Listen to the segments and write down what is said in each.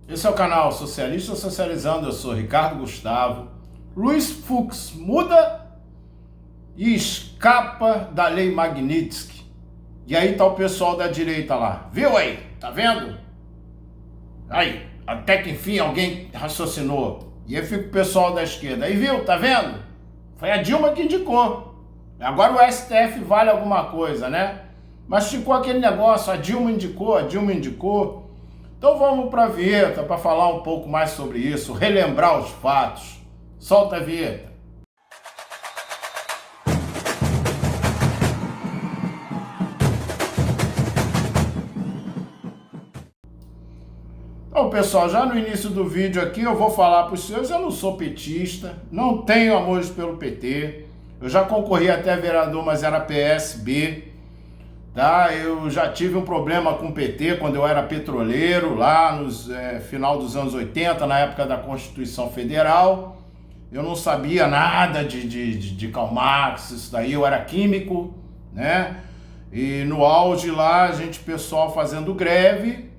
Esse é o canal Socialista Socializando, eu sou Ricardo Gustavo. Luiz Fux muda e escapa da lei Magnitsky. E aí tá o pessoal da direita lá. Viu aí? Tá vendo? Aí, até que enfim alguém raciocinou. E aí fica o pessoal da esquerda. Aí viu? Tá vendo? Foi a Dilma que indicou. Agora o STF vale alguma coisa, né? Mas ficou aquele negócio, a Dilma indicou. Então vamos para a vinheta para falar um pouco mais sobre isso, relembrar os fatos. Solta a vinheta. Então, pessoal, já no início do vídeo aqui eu vou falar para os senhores, eu não sou petista, não tenho amores pelo PT, eu já concorri até vereador, mas era PSB. Tá, eu já tive um problema com o PT quando eu era petroleiro, lá no final dos anos 80, na época da Constituição Federal. Eu não sabia nada de Karl Marx, isso daí, eu era químico, né? E no auge lá, a gente, pessoal fazendo greve,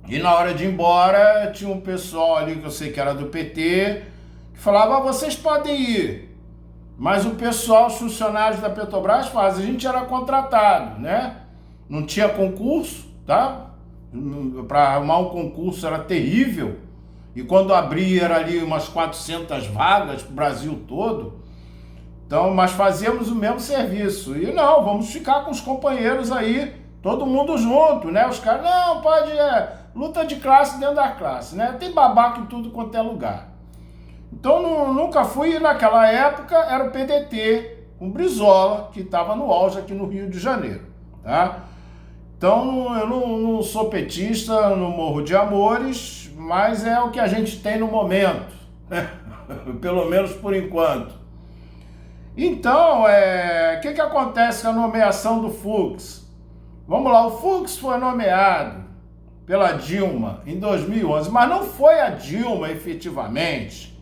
e na hora de ir embora, tinha um pessoal ali que eu sei que era do PT, que falava, vocês podem ir. Mas o pessoal, os funcionários da Petrobras fazem, a gente era contratado, né? Não tinha concurso, tá? Para arrumar um concurso era terrível. E quando abria era ali umas 400 vagas pro Brasil todo. Então, mas fazíamos o mesmo serviço. E não, vamos ficar com os companheiros aí, todo mundo junto, né? Os caras, não, pode, luta de classe dentro da classe, né? Tem babaca em tudo quanto é lugar. Então nunca fui, naquela época era o PDT, com Brizola, que estava no auge aqui no Rio de Janeiro, tá? Então eu não sou petista, não morro de amores, mas é o que a gente tem no momento, né? Pelo menos por enquanto. Então, o que acontece com a nomeação do Fux? Vamos lá, o Fux foi nomeado pela Dilma em 2011, mas não foi a Dilma efetivamente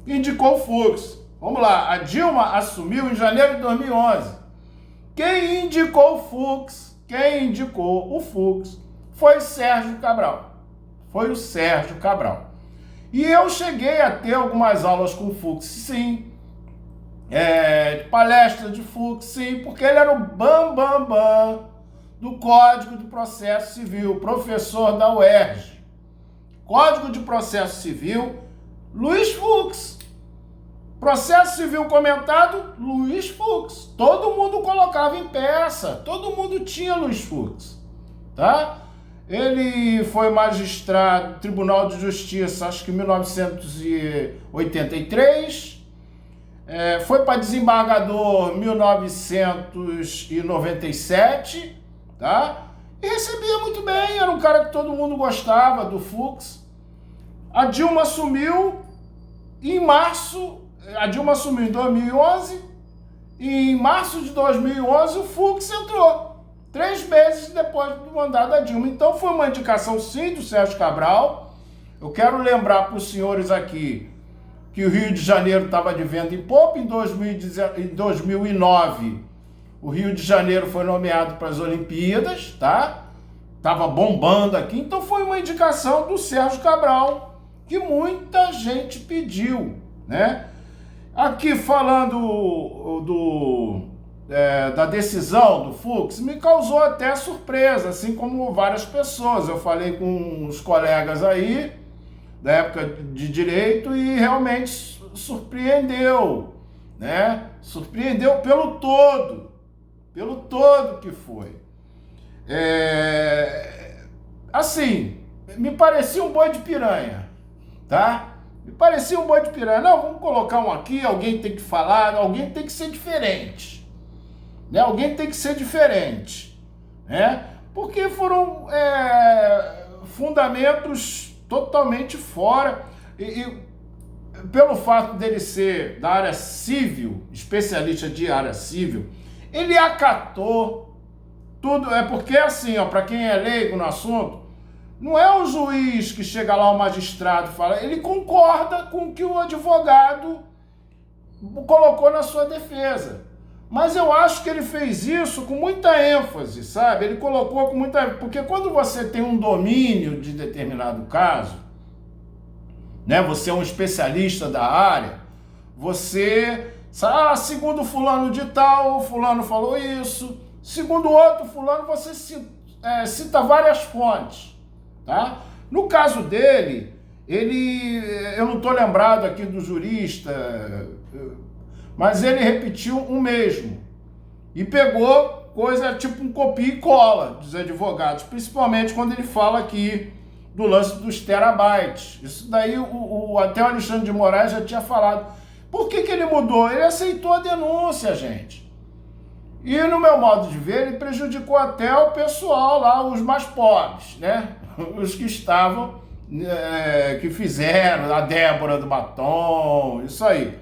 indicou o Fux. Vamos lá, a Dilma assumiu em janeiro de 2011. Quem indicou o Fux foi Sérgio Cabral. Foi o Sérgio Cabral. E eu cheguei a ter algumas aulas com o Fux, sim. Palestra de Fux, sim, porque ele era o bam do Código de Processo Civil, professor da UERJ. Código de Processo Civil, Luiz Fux. Processo civil comentado, Luiz Fux. Todo mundo colocava em peça, todo mundo tinha Luiz Fux, tá? Ele foi magistrado, Tribunal de Justiça, acho que em 1983, foi para desembargador em 1997, tá? E recebia muito bem, era um cara que todo mundo gostava, do Fux. A Dilma assumiu em março, a Dilma assumiu em 2011, e em março de 2011 o Fux entrou, 3 meses depois do mandato da Dilma. Então foi uma indicação sim do Sérgio Cabral. Eu quero lembrar para os senhores aqui que o Rio de Janeiro estava de vento em popa. Em 2009 o Rio de Janeiro foi nomeado para as Olimpíadas, tá? Tava bombando aqui, então foi uma indicação do Sérgio Cabral, que muita gente pediu, né? Aqui falando da decisão do Fux, me causou até surpresa, assim como várias pessoas. Eu falei com uns colegas aí, da época de direito, e realmente surpreendeu, né? Surpreendeu pelo todo que foi. Assim, me parecia um boi de piranha, tá? Me parecia um boi de piranha. Não, vamos colocar um aqui, alguém tem que falar, alguém tem que ser diferente, né? Alguém tem que ser diferente, né? Porque foram fundamentos totalmente fora, e pelo fato dele ser da área civil, especialista de área civil, ele acatou tudo. Porque assim, para quem é leigo no assunto, não é o juiz que chega lá, o magistrado, fala, ele concorda com o que o advogado colocou na sua defesa. Mas eu acho que ele fez isso com muita ênfase, sabe? Ele colocou com muita... Porque quando você tem um domínio de determinado caso, né? Você é um especialista da área, você, segundo fulano de tal, fulano falou isso, segundo outro fulano, você cita várias fontes, tá? No caso dele, eu não estou lembrado aqui do jurista, mas ele repetiu o mesmo e pegou coisa tipo um copia e cola dos advogados, principalmente quando ele fala aqui do lance dos terabytes. Isso daí até o Alexandre de Moraes já tinha falado. Por que ele mudou? Ele aceitou a denúncia, gente. E no meu modo de ver, ele prejudicou até o pessoal lá, os mais pobres, né? Os que estavam, que fizeram, a Débora do Batom, isso aí.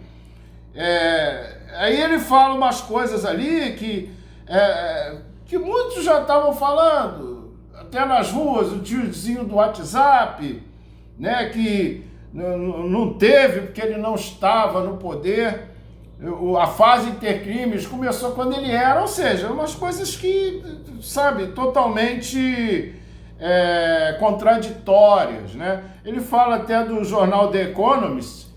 Aí ele fala umas coisas ali que muitos já estavam falando, até nas ruas, o tiozinho do WhatsApp, né, que não teve porque ele não estava no poder. A fase intercrimes começou quando ele era, ou seja, umas coisas que, sabe, totalmente contraditórias, né? Ele fala até do jornal The Economist.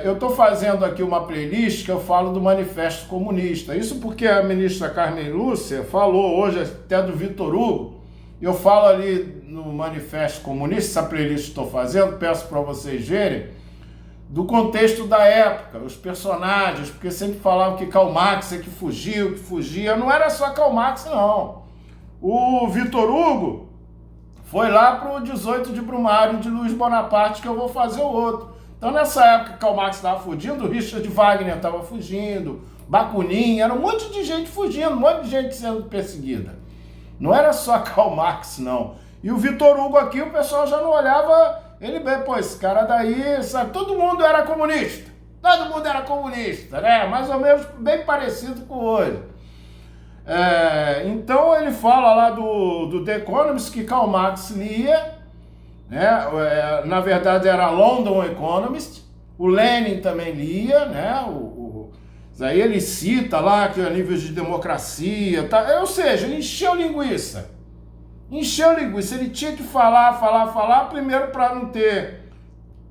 Eu estou fazendo aqui uma playlist que eu falo do Manifesto Comunista. Isso porque a ministra Carmen Lúcia falou hoje até do Vitor Hugo. Eu falo ali no Manifesto Comunista, essa playlist que estou fazendo, peço para vocês verem, do contexto da época, os personagens, porque sempre falavam que Karl Marx é que fugia. Não era só Karl Marx, não. O Vitor Hugo foi lá para o 18 de Brumário de Luiz Bonaparte, que eu vou fazer o outro. Então, nessa época, Karl Marx estava fugindo, o Richard Wagner estava fugindo, Bakunin, era um monte de gente fugindo, um monte de gente sendo perseguida. Não era só Karl Marx, não. E o Vitor Hugo aqui, o pessoal já não olhava ele bem, pô, esse cara daí, sabe, todo mundo era comunista. Todo mundo era comunista, né? Mais ou menos bem parecido com hoje. Então, ele fala lá do The Economist que Karl Marx lia, né? Na verdade era London Economist, o Lenin também lia, né? Aí ele cita lá que a nível de democracia, tá? Ou seja, ele encheu linguiça, ele tinha que falar, primeiro para não ter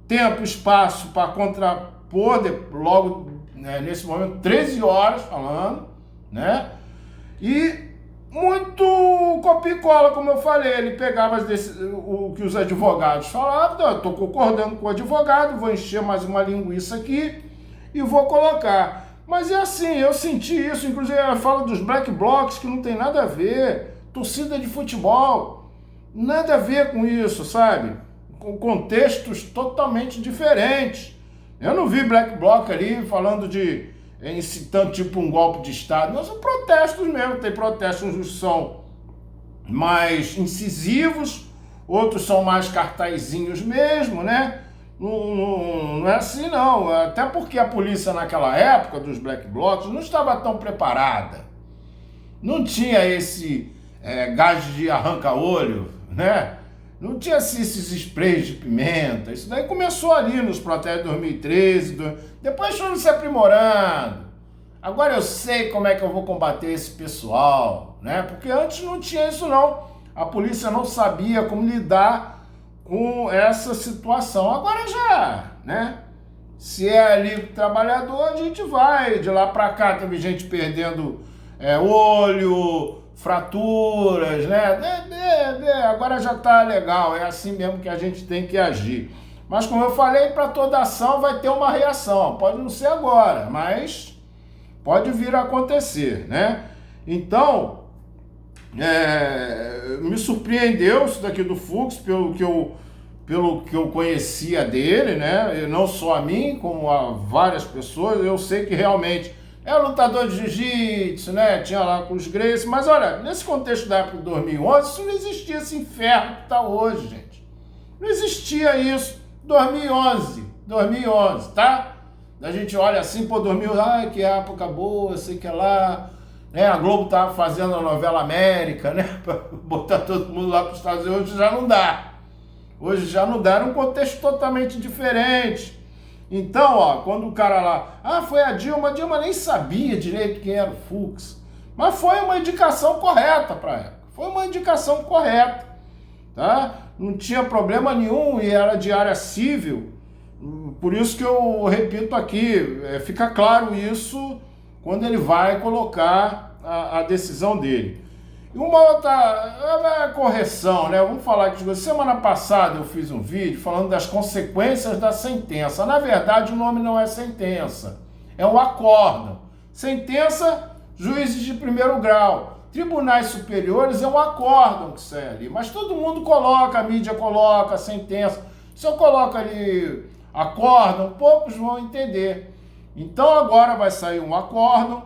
tempo, espaço para contrapor, logo, né, nesse momento, 13 horas falando, né? E muito copia e cola, como eu falei, ele pegava o que os advogados falavam, estou concordando com o advogado, vou encher mais uma linguiça aqui e vou colocar. Mas é assim, eu senti isso, inclusive eu falo dos black blocs, que não tem nada a ver, torcida de futebol, nada a ver com isso, sabe? Com contextos totalmente diferentes. Eu não vi black bloc ali falando de incitando tipo um golpe de Estado. Não, são protestos mesmo. Tem protestos que são mais incisivos, outros são mais cartazinhos mesmo, né? Não é assim, não. Até porque a polícia naquela época dos black blocs não estava tão preparada. Não tinha esse gás de arranca-olho, né? Não tinha esses sprays de pimenta. Isso daí começou ali nos protestos de 2013. Depois foram se aprimorando. Agora eu sei como é que eu vou combater esse pessoal, né? Porque antes não tinha isso, não. A polícia não sabia como lidar com essa situação. Agora já, né? Se é ali trabalhador, a gente vai. De lá pra cá teve gente perdendo olho, fraturas, né? Agora já tá legal, é assim mesmo que a gente tem que agir. Mas como eu falei, para toda ação vai ter uma reação. Pode não ser agora, mas pode vir a acontecer, né? Então, me surpreendeu isso daqui do Fux, pelo que eu conhecia dele, né? E não só a mim, como a várias pessoas. Eu sei que realmente é lutador de jiu-jitsu, né? Tinha lá com os Gracie. Mas olha, nesse contexto da época de 2011, isso não existia esse inferno que está hoje, gente. Não existia isso. 2011, tá? A gente olha assim, pô, 2000, ai, que época boa, sei que lá, né? A Globo tava fazendo a novela América, né? Pra botar todo mundo lá para os Estados Unidos, hoje já não dá. Hoje já não dá, era um contexto totalmente diferente. Então, ó, quando o cara lá, foi a Dilma nem sabia direito quem era o Fux, mas foi uma indicação correta para ela. Foi uma indicação correta, tá? não tinha problema nenhum e era de área civil. Por isso que eu repito aqui, fica claro isso quando ele vai colocar a decisão dele. E uma outra correção, né? Vamos falar aqui. Semana passada eu fiz um vídeo falando das consequências da sentença. Na verdade, o nome não é sentença, é um acórdão. Sentença, juízes de primeiro grau. Tribunais superiores é um acórdão que sai ali. Mas todo mundo coloca, a mídia coloca, a sentença. Se eu coloco ali acórdão, poucos vão entender. Então agora vai sair um acórdão,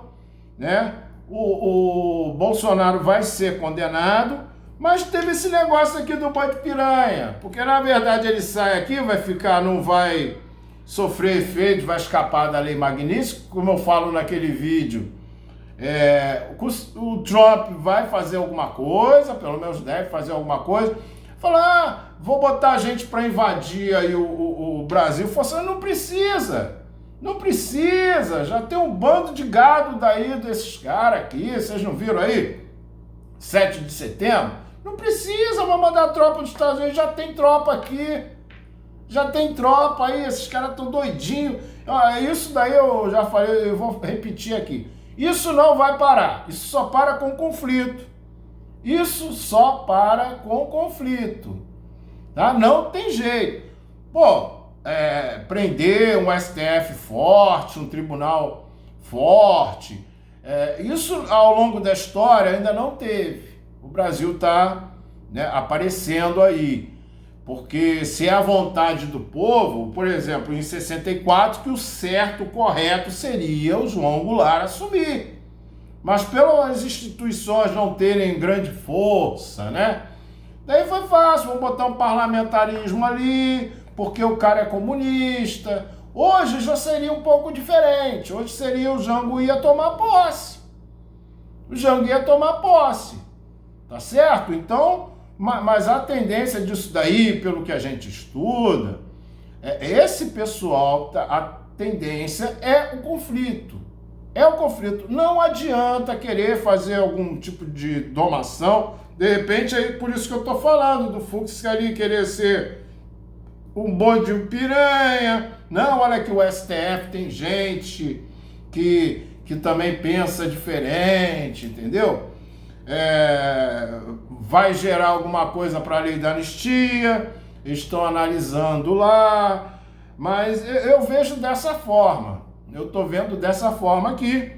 né? O Bolsonaro vai ser condenado, mas teve esse negócio aqui do boi de piranha, porque na verdade ele sai aqui, vai ficar, não vai sofrer efeitos, vai escapar da lei Magnitsky, como eu falo naquele vídeo. O Trump vai fazer alguma coisa, pelo menos deve fazer alguma coisa, falar, vou botar gente para invadir aí o Brasil. Não precisa. Não precisa, já tem um bando de gado daí desses caras aqui, vocês não viram aí? 7 de setembro? Não precisa, vai mandar tropa dos Estados Unidos, já tem tropa aqui. Já tem tropa aí, esses caras estão doidinhos. Isso daí eu já falei, eu vou repetir aqui. Isso não vai parar, isso só para com conflito. Isso só para com conflito. Tá? Não tem jeito. Pô, prender um STF forte, um tribunal forte, isso ao longo da história ainda não teve. O Brasil está, né, aparecendo aí, porque se é a vontade do povo, por exemplo, em 64, que o certo, o correto seria o João Goulart assumir, mas pelas instituições não terem grande força, né? Daí foi fácil, vamos botar um parlamentarismo ali, porque o cara é comunista. Hoje já seria um pouco diferente. Hoje seria o Jango ia tomar posse. O Jango ia tomar posse. Tá certo? Então, mas a tendência disso daí, pelo que a gente estuda, esse pessoal, a tendência é o conflito. É o conflito. Não adianta querer fazer algum tipo de domação. De repente, aí por isso que eu tô falando do Fux ali querer ser um boi de piranha. Não, olha que o STF tem gente que também pensa diferente, entendeu? Vai gerar alguma coisa para a lei da anistia, estão analisando lá, mas eu vejo dessa forma, eu estou vendo dessa forma aqui.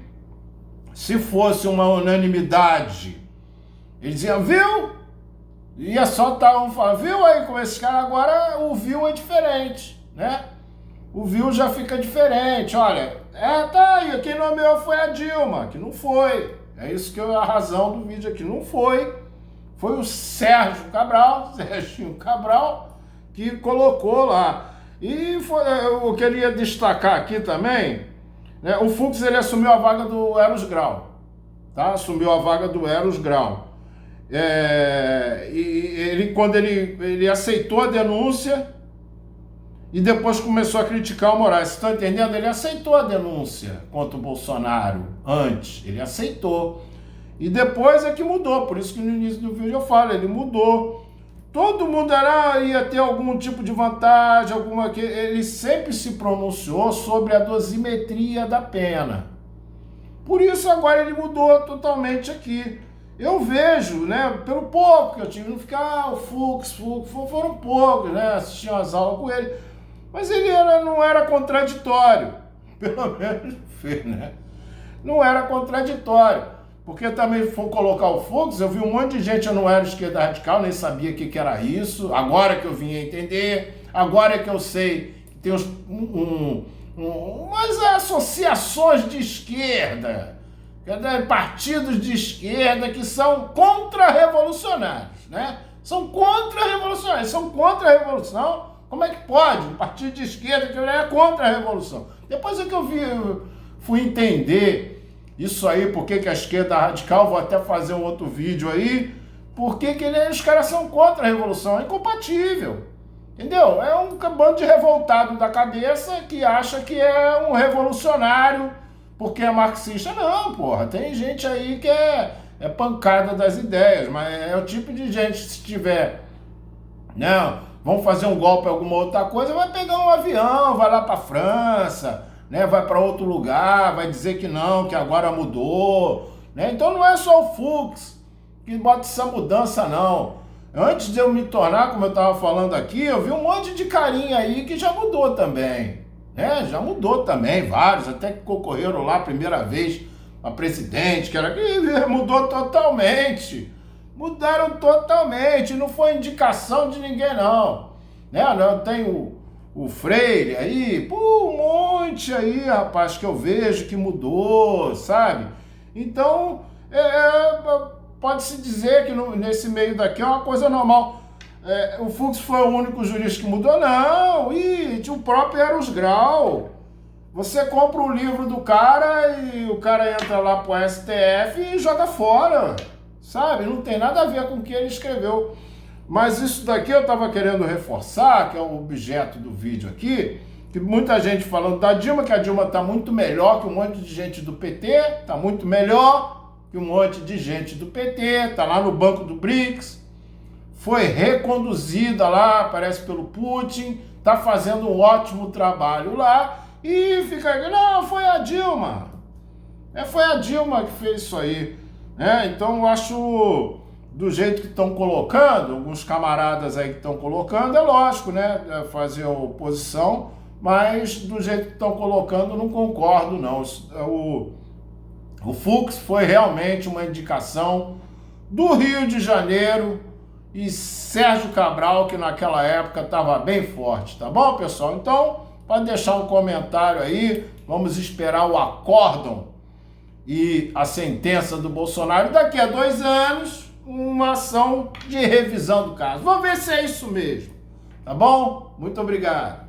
Se fosse uma unanimidade, eles diziam, viu? Ia só estar um falando, viu aí como esse cara agora, o viu é diferente, né? O viu já fica diferente, olha, tá aí, quem nomeou foi a Dilma, que não foi, é isso que é a razão do vídeo aqui, não foi, foi o Serginho Cabral, que colocou lá. E eu queria destacar aqui também, né, o Fux, ele assumiu a vaga do Eros Grau, tá? Assumiu a vaga do Eros Grau. E quando ele aceitou a denúncia e depois começou a criticar o Moraes, vocês estão entendendo? Ele aceitou a denúncia contra o Bolsonaro antes, ele aceitou, e depois é que mudou. Por isso que no início do vídeo eu falo, ele mudou. Todo mundo ia ter algum tipo de vantagem, ele sempre se pronunciou sobre a dosimetria da pena. Por isso agora ele mudou totalmente aqui. Eu vejo, né, pelo pouco que eu tive, não ficar o Fux, foram poucos, né, assistiam as aulas com ele, mas ele não era contraditório, pelo menos fez, né, não era contraditório, porque também for colocar o Fux, eu vi um monte de gente, eu não era esquerda radical, nem sabia o que era isso, agora que eu vim a entender, agora que eu sei que tem umas associações de esquerda, partidos de esquerda que são contra-revolucionários, né? São contra-revolucionários, são contra a revolução. Como é que pode um partido de esquerda que é contra a revolução? Depois é que eu fui entender isso aí, por que a esquerda radical, vou até fazer um outro vídeo aí, por que os caras são contra a revolução, é incompatível, entendeu? É um bando de revoltado da cabeça que acha que é um revolucionário porque é marxista. Não, porra, tem gente aí que é pancada das ideias, mas é o tipo de gente que, se tiver Não, vão fazer um golpe, alguma outra coisa, vai pegar um avião, vai lá para França, né? Vai para outro lugar, vai dizer que não, que agora mudou, né? Então não é só o Fux que bota essa mudança, não. Antes de eu me tornar, como eu estava falando aqui, eu vi um monte de carinha aí que já mudou também, né? Já mudou também, vários, até que concorreram lá a primeira vez a presidente, que era que mudou totalmente. Mudaram totalmente, não foi indicação de ninguém, não. Né? Não tem o Freire aí, um monte aí, rapaz, que eu vejo que mudou, sabe? Então, pode-se dizer que nesse meio daqui é uma coisa normal. O Fux foi o único jurista que mudou? Não, e o próprio Eros Grau. Você compra o livro do cara e o cara entra lá pro STF e joga fora, sabe? Não tem nada a ver com o que ele escreveu. Mas isso daqui eu estava querendo reforçar, que é o objeto do vídeo aqui, que muita gente falando da Dilma, que a Dilma está muito melhor que um monte de gente do PT, está muito melhor que um monte de gente do PT, está lá no banco do BRICS, foi reconduzida lá, parece pelo Putin, está fazendo um ótimo trabalho lá, e fica aí, não, foi a Dilma. Foi a Dilma que fez isso aí. Então eu acho, do jeito que estão colocando, alguns camaradas aí que estão colocando, é lógico, né? Fazer oposição, mas do jeito que estão colocando, não concordo, não. O Fux foi realmente uma indicação do Rio de Janeiro e Sérgio Cabral, que naquela época estava bem forte, tá bom, pessoal? Então, pode deixar um comentário aí, vamos esperar o acórdão e a sentença do Bolsonaro. Daqui a 2 anos, uma ação de revisão do caso. Vamos ver se é isso mesmo, tá bom? Muito obrigado.